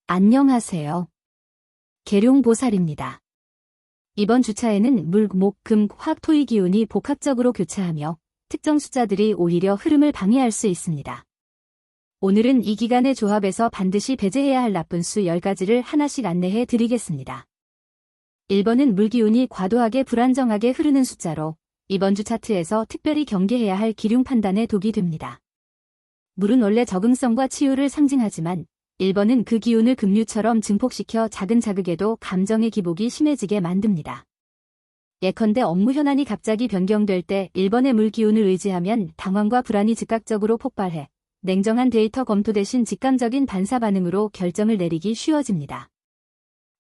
안녕하세요. 계룡보살입니다. 이번 주차에는 물, 목, 금, 화학, 토의 기운이 복합적으로 교차하며 특정 숫자들이 오히려 흐름을 방해할 수 있습니다. 오늘은 이 기간의 조합에서 반드시 배제해야 할 나쁜 수 10가지를 하나씩 안내해 드리겠습니다. 1번은 물기운이 과도하게 불안정하게 흐르는 숫자로 이번 주 차트에서 특별히 경계해야 할 기륭 판단에 독이 됩니다. 물은 원래 적응성과 치유를 상징하지만 1번은 그 기운을 급류처럼 증폭시켜 작은 자극에도 감정의 기복이 심해지게 만듭니다. 예컨대 업무 현안이 갑자기 변경될 때 1번의 물 기운을 의지하면 당황과 불안이 즉각적으로 폭발해 냉정한 데이터 검토 대신 직감적인 반사 반응으로 결정을 내리기 쉬워집니다.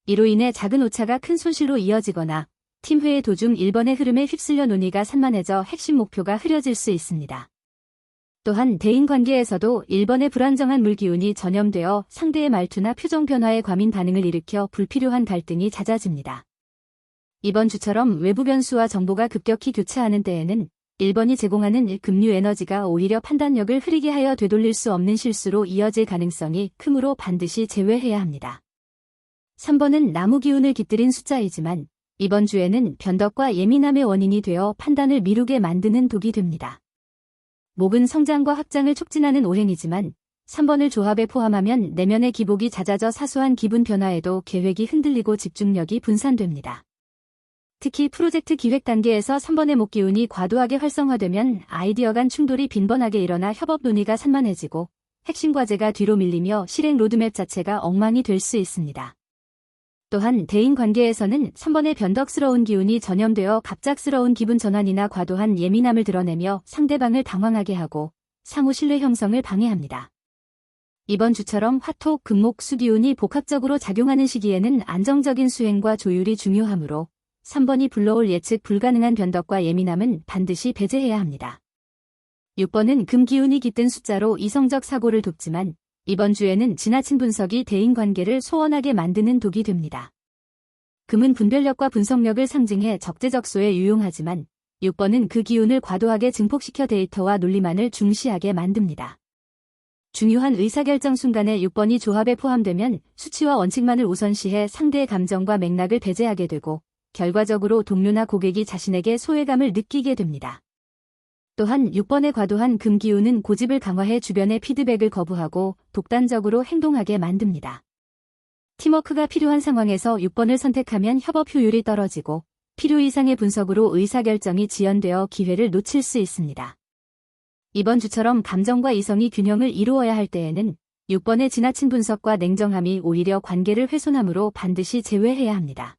이로 인해 작은 오차가 큰 손실로 이어지거나 팀 회의 도중 1번의 흐름에 휩쓸려 논의가 산만해져 핵심 목표가 흐려질 수 있습니다. 또한 대인관계에서도 1번의 불안정한 물기운이 전염되어 상대의 말투나 표정 변화에 과민 반응을 일으켜 불필요한 갈등이 잦아집니다. 이번 주처럼 외부 변수와 정보가 급격히 교차하는 때에는 1번이 제공하는 급류 에너지가 오히려 판단력을 흐리게 하여 되돌릴 수 없는 실수로 이어질 가능성이 크므로 반드시 제외해야 합니다. 3번은 나무 기운을 깃들인 숫자이지만 이번 주에는 변덕과 예민함의 원인이 되어 판단을 미루게 만드는 독이 됩니다. 목은 성장과 확장을 촉진하는 오행이지만 3번을 조합에 포함하면 내면의 기복이 잦아져 사소한 기분 변화에도 계획이 흔들리고 집중력이 분산됩니다. 특히 프로젝트 기획 단계에서 3번의 목 기운이 과도하게 활성화되면 아이디어 간 충돌이 빈번하게 일어나 협업 논의가 산만해지고 핵심 과제가 뒤로 밀리며 실행 로드맵 자체가 엉망이 될 수 있습니다. 또한 대인 관계에서는 3번의 변덕스러운 기운이 전염되어 갑작스러운 기분 전환이나 과도한 예민함을 드러내며 상대방을 당황하게 하고 상호 신뢰 형성을 방해합니다. 이번 주처럼 화토, 금목, 수기운이 복합적으로 작용하는 시기에는 안정적인 수행과 조율이 중요하므로 3번이 불러올 예측 불가능한 변덕과 예민함은 반드시 배제해야 합니다. 6번은 금기운이 깃든 숫자로 이성적 사고를 돕지만 이번 주에는 지나친 분석이 대인관계를 소원하게 만드는 독이 됩니다. 금은 분별력과 분석력을 상징해 적재적소에 유용하지만 6번은 그 기운을 과도하게 증폭시켜 데이터와 논리만을 중시하게 만듭니다. 중요한 의사결정 순간에 6번이 조합에 포함되면 수치와 원칙만을 우선시해 상대의 감정과 맥락을 배제하게 되고 결과적으로 동료나 고객이 자신에게 소외감을 느끼게 됩니다. 또한 6번의 과도한 금 기운은 고집을 강화해 주변의 피드백을 거부하고 독단적으로 행동하게 만듭니다. 팀워크가 필요한 상황에서 6번을 선택하면 협업 효율이 떨어지고 필요 이상의 분석으로 의사결정이 지연되어 기회를 놓칠 수 있습니다. 이번 주처럼 감정과 이성이 균형을 이루어야 할 때에는 6번의 지나친 분석과 냉정함이 오히려 관계를 훼손하므로 반드시 제외해야 합니다.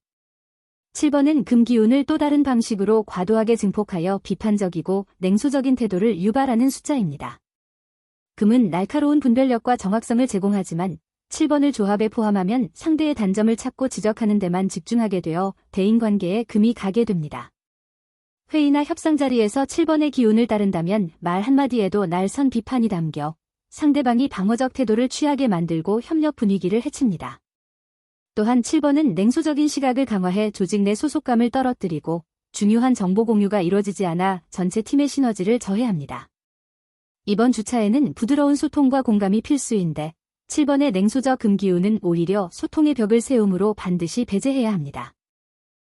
7번은 금 기운을 또 다른 방식으로 과도하게 증폭하여 비판적이고 냉소적인 태도를 유발하는 숫자입니다. 금은 날카로운 분별력과 정확성을 제공하지만 7번을 조합에 포함하면 상대의 단점을 찾고 지적하는 데만 집중하게 되어 대인관계에 금이 가게 됩니다. 회의나 협상 자리에서 7번의 기운을 따른다면 말 한마디에도 날선 비판이 담겨 상대방이 방어적 태도를 취하게 만들고 협력 분위기를 해칩니다. 또한 7번은 냉소적인 시각을 강화해 조직 내 소속감을 떨어뜨리고 중요한 정보 공유가 이루어지지 않아 전체 팀의 시너지를 저해합니다. 이번 주차에는 부드러운 소통과 공감이 필수인데 7번의 냉소적 금기운은 오히려 소통의 벽을 세우므로 반드시 배제해야 합니다.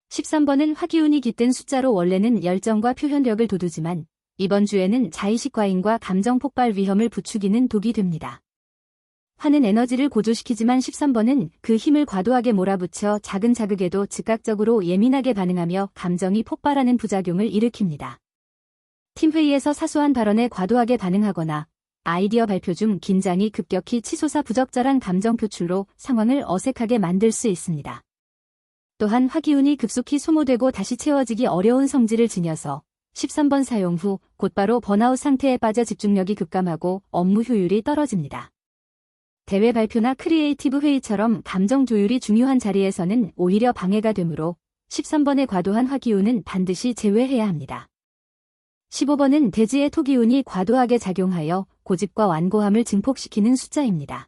13번은 화기운이 깃든 숫자로 원래는 열정과 표현력을 돋우지만 이번 주에는 자의식 과잉과 감정 폭발 위험을 부추기는 독이 됩니다. 화는 에너지를 고조시키지만 13번은 그 힘을 과도하게 몰아붙여 작은 자극에도 즉각적으로 예민하게 반응하며 감정이 폭발하는 부작용을 일으킵니다. 팀회의에서 사소한 발언에 과도하게 반응하거나 아이디어 발표 중 긴장이 급격히 치솟아 부적절한 감정 표출로 상황을 어색하게 만들 수 있습니다. 또한 화기운이 급속히 소모되고 다시 채워지기 어려운 성질을 지녀서 13번 사용 후 곧바로 번아웃 상태에 빠져 집중력이 급감하고 업무 효율이 떨어집니다. 대회 발표나 크리에이티브 회의처럼 감정 조율이 중요한 자리에서는 오히려 방해가 되므로 13번의 과도한 화기운은 반드시 제외해야 합니다. 15번은 대지의 토기운이 과도하게 작용하여 고집과 완고함을 증폭시키는 숫자입니다.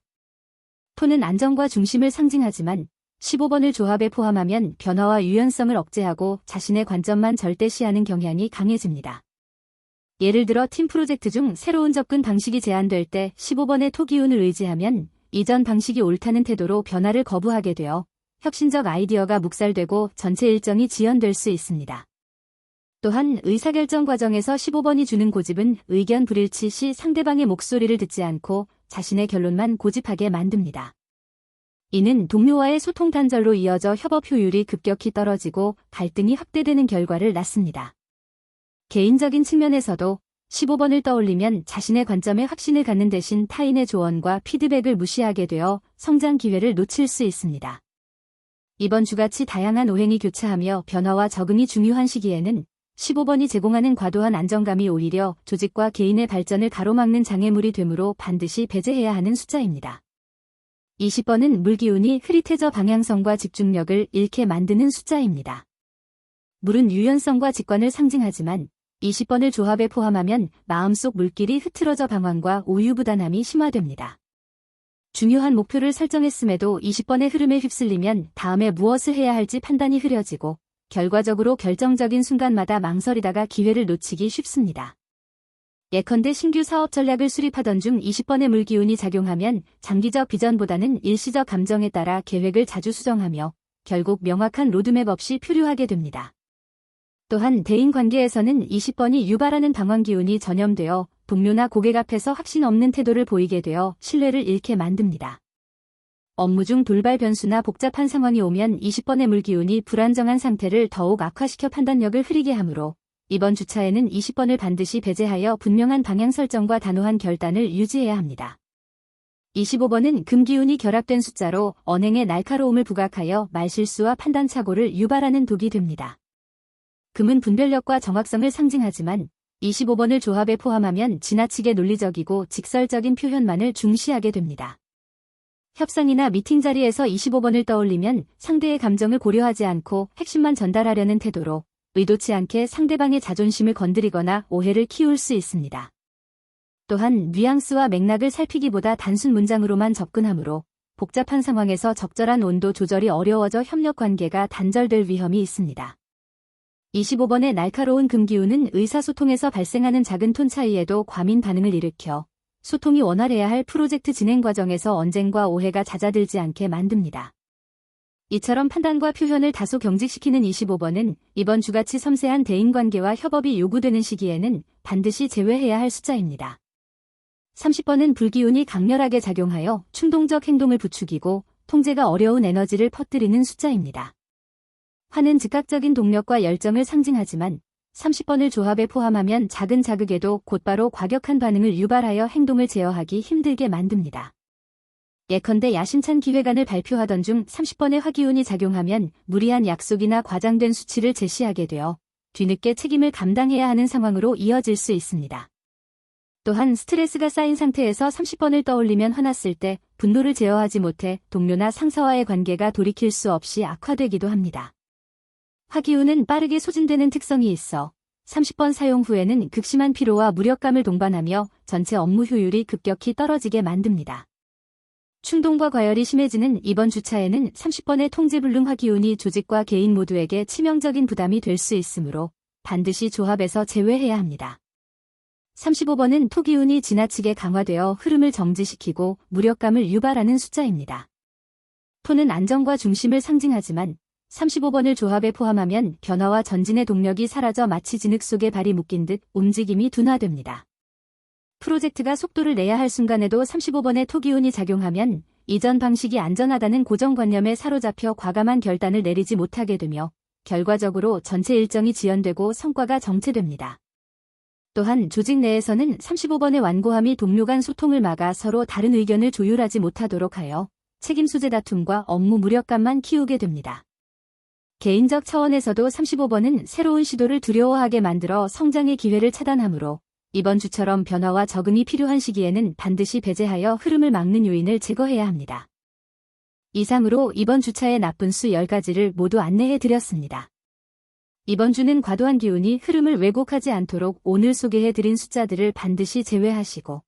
토는 안정과 중심을 상징하지만 15번을 조합에 포함하면 변화와 유연성을 억제하고 자신의 관점만 절대시하는 경향이 강해집니다. 예를 들어 팀 프로젝트 중 새로운 접근 방식이 제안될 때 15번의 토기운을 의지하면 이전 방식이 옳다는 태도로 변화를 거부하게 되어 혁신적 아이디어가 묵살되고 전체 일정이 지연될 수 있습니다. 또한 의사결정 과정에서 15번이 주는 고집은 의견 불일치 시 상대방의 목소리를 듣지 않고 자신의 결론만 고집하게 만듭니다. 이는 동료와의 소통 단절로 이어져 협업 효율이 급격히 떨어지고 갈등이 확대되는 결과를 낳습니다. 개인적인 측면에서도 15번을 떠올리면 자신의 관점에 확신을 갖는 대신 타인의 조언과 피드백을 무시하게 되어 성장 기회를 놓칠 수 있습니다. 이번 주같이 다양한 오행이 교차하며 변화와 적응이 중요한 시기에는 15번이 제공하는 과도한 안정감이 오히려 조직과 개인의 발전을 가로막는 장애물이 되므로 반드시 배제해야 하는 숫자입니다. 20번은 물기운이 흐릿해져 방향성과 집중력을 잃게 만드는 숫자입니다. 물은 유연성과 직관을 상징하지만 20번을 조합에 포함하면 마음속 물길이 흐트러져 방황과 우유부단함이 심화됩니다. 중요한 목표를 설정했음에도 20번의 흐름에 휩쓸리면 다음에 무엇을 해야 할지 판단이 흐려지고 결과적으로 결정적인 순간마다 망설이다가 기회를 놓치기 쉽습니다. 예컨대 신규 사업 전략을 수립하던 중 20번의 물기운이 작용하면 장기적 비전보다는 일시적 감정에 따라 계획을 자주 수정하며 결국 명확한 로드맵 없이 표류하게 됩니다. 또한 대인관계에서는 20번이 유발하는 방황기운이 전염되어 동료나 고객 앞에서 확신 없는 태도를 보이게 되어 신뢰를 잃게 만듭니다. 업무 중 돌발 변수나 복잡한 상황이 오면 20번의 물기운이 불안정한 상태를 더욱 악화시켜 판단력을 흐리게 하므로 이번 주차에는 20번을 반드시 배제하여 분명한 방향 설정과 단호한 결단을 유지해야 합니다. 25번은 금기운이 결합된 숫자로 언행에 날카로움을 부각하여 말실수와 판단착오를 유발하는 독이 됩니다. 금은 분별력과 정확성을 상징하지만 25번을 조합에 포함하면 지나치게 논리적이고 직설적인 표현만을 중시하게 됩니다. 협상이나 미팅 자리에서 25번을 떠올리면 상대의 감정을 고려하지 않고 핵심만 전달하려는 태도로 의도치 않게 상대방의 자존심을 건드리거나 오해를 키울 수 있습니다. 또한 뉘앙스와 맥락을 살피기보다 단순 문장으로만 접근하므로 복잡한 상황에서 적절한 온도 조절이 어려워져 협력 관계가 단절될 위험이 있습니다. 25번의 날카로운 금기운은 의사소통에서 발생하는 작은 톤 차이에도 과민 반응을 일으켜 소통이 원활해야 할 프로젝트 진행 과정에서 언쟁과 오해가 잦아들지 않게 만듭니다. 이처럼 판단과 표현을 다소 경직시키는 25번은 이번 주같이 섬세한 대인관계와 협업이 요구되는 시기에는 반드시 제외해야 할 숫자입니다. 30번은 불기운이 강렬하게 작용하여 충동적 행동을 부추기고 통제가 어려운 에너지를 퍼뜨리는 숫자입니다. 화는 즉각적인 동력과 열정을 상징하지만 30번을 조합에 포함하면 작은 자극에도 곧바로 과격한 반응을 유발하여 행동을 제어하기 힘들게 만듭니다. 예컨대 야심찬 기획안을 발표하던 중 30번의 화기운이 작용하면 무리한 약속이나 과장된 수치를 제시하게 되어 뒤늦게 책임을 감당해야 하는 상황으로 이어질 수 있습니다. 또한 스트레스가 쌓인 상태에서 30번을 떠올리면 화났을 때 분노를 제어하지 못해 동료나 상사와의 관계가 돌이킬 수 없이 악화되기도 합니다. 화기운은 빠르게 소진되는 특성이 있어 30번 사용 후에는 극심한 피로와 무력감을 동반하며 전체 업무 효율이 급격히 떨어지게 만듭니다. 충동과 과열이 심해지는 이번 주차에는 30번의 통제불능 화기운이 조직과 개인 모두에게 치명적인 부담이 될 수 있으므로 반드시 조합에서 제외해야 합니다. 35번은 토기운이 지나치게 강화되어 흐름을 정지시키고 무력감을 유발하는 숫자입니다. 토는 안정과 중심을 상징하지만 35번을 조합에 포함하면 변화와 전진의 동력이 사라져 마치 진흙 속에 발이 묶인 듯 움직임이 둔화됩니다. 프로젝트가 속도를 내야 할 순간에도 35번의 토기운이 작용하면 이전 방식이 안전하다는 고정관념에 사로잡혀 과감한 결단을 내리지 못하게 되며 결과적으로 전체 일정이 지연되고 성과가 정체됩니다. 또한 조직 내에서는 35번의 완고함이 동료 간 소통을 막아 서로 다른 의견을 조율하지 못하도록 하여 책임 소재 다툼과 업무 무력감만 키우게 됩니다. 개인적 차원에서도 35번은 새로운 시도를 두려워하게 만들어 성장의 기회를 차단하므로 이번 주처럼 변화와 적응이 필요한 시기에는 반드시 배제하여 흐름을 막는 요인을 제거해야 합니다. 이상으로 이번 주차의 나쁜 수 10가지를 모두 안내해 드렸습니다. 이번 주는 과도한 기운이 흐름을 왜곡하지 않도록 오늘 소개해 드린 숫자들을 반드시 제외하시고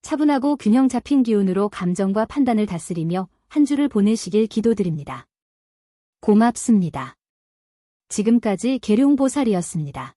차분하고 균형 잡힌 기운으로 감정과 판단을 다스리며 한 주를 보내시길 기도드립니다. 고맙습니다. 지금까지 계룡보살이었습니다.